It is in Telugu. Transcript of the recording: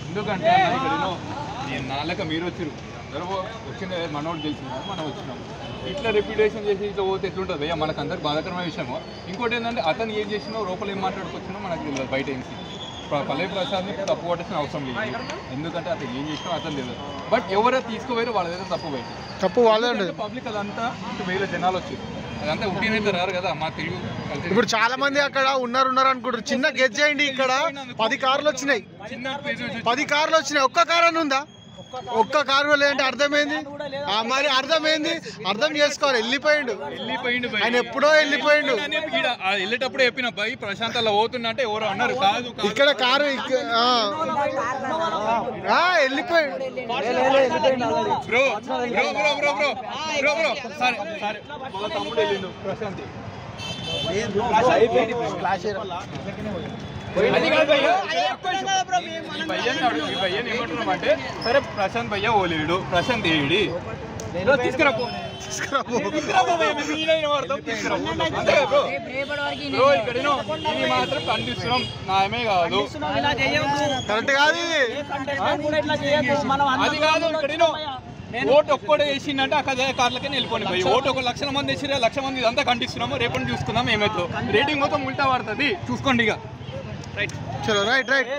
ఎందుకంటే నేను నాలుక మీరు వచ్చారు వచ్చిన మనోడు తెలిసినారు మనం వచ్చినాం ఇట్లా రెప్యుటేషన్ చేసి ఇట్లా పోతే ఎట్లుంటుంది భయ్యా మనకు అందరికి బాధాకరమైన విషయము. ఇంకోటి ఏంటంటే అతను ఏం చేసినా లోపల ఏం మాట్లాడుకొచ్చినా మనకు తెలియదు. బయట ఏం పల్లవి ప్రసాద్ని తప్పు పట్టాల్సిన అవసరం లేదు, ఎందుకంటే అతను ఏం చేసినా అతను తెలియదు. బట్ ఎవరైతే తీసుకుపోయారో వాళ్ళ దగ్గర తప్పు వాళ్ళే పబ్లిక్ అదంతా వేల జనాలు వచ్చారు, అదంతా ఉట్టినైతే రారు కదా. మా తెలుగు ఇప్పుడు చాలా మంది అక్కడ ఉన్నారు అనుకుంటారు. చిన్న గెజ్ చేయండి, ఇక్కడ 10 కార్లు వచ్చినాయి, 10 కార్లు వచ్చినాయి. ఒక్క కార్ అని ఉందా? ఒక్క కారు లేదంటే అర్థమైంది. మరి అర్థమైంది, అర్థం చేసుకోవాలి. వెళ్ళిపోయిండు ఆయన, ఎప్పుడో వెళ్ళిపోయిండు. వెళ్ళేటప్పుడు చెప్పిన భయ్ ప్రశాంత్ అలా పోతున్నట్టే ఎవరు అన్నారు కాదు, ఇక్కడ కారు వెళ్ళిపోయిండు. Bro bro bro bro bro bro bro సరే సరే వాళ్ళ తమ్ముడు వెళ్ళిండు ప్రశాంత్. అంటే సరే ప్రశాంత్ భయ్య ఓలేడు, ప్రశాంత్ ఏడి తీసుకురాబో ఇది మాత్రం ఖండిస్తున్నాం, న్యాయమే కాదు. కరెక్ట్ కాదు, అది కాదు. ఇక్కడ ఓటు ఒక్కడే వేసిందంటే అక్కడ కార్లకే వెళ్ళిపోయి పోయి ఓటు 1 లక్షల మంది వేసిరా, 1,00,000 మంది ఇదంతా ఖండిస్తున్నాము. రేపటి చూసుకుందాం ఏమైతే. రేటింగ్ మొత్తం ఉల్టా పడుతుంది, చూసుకోండి ఇక. రైట్ చలో రైట్ రైట్.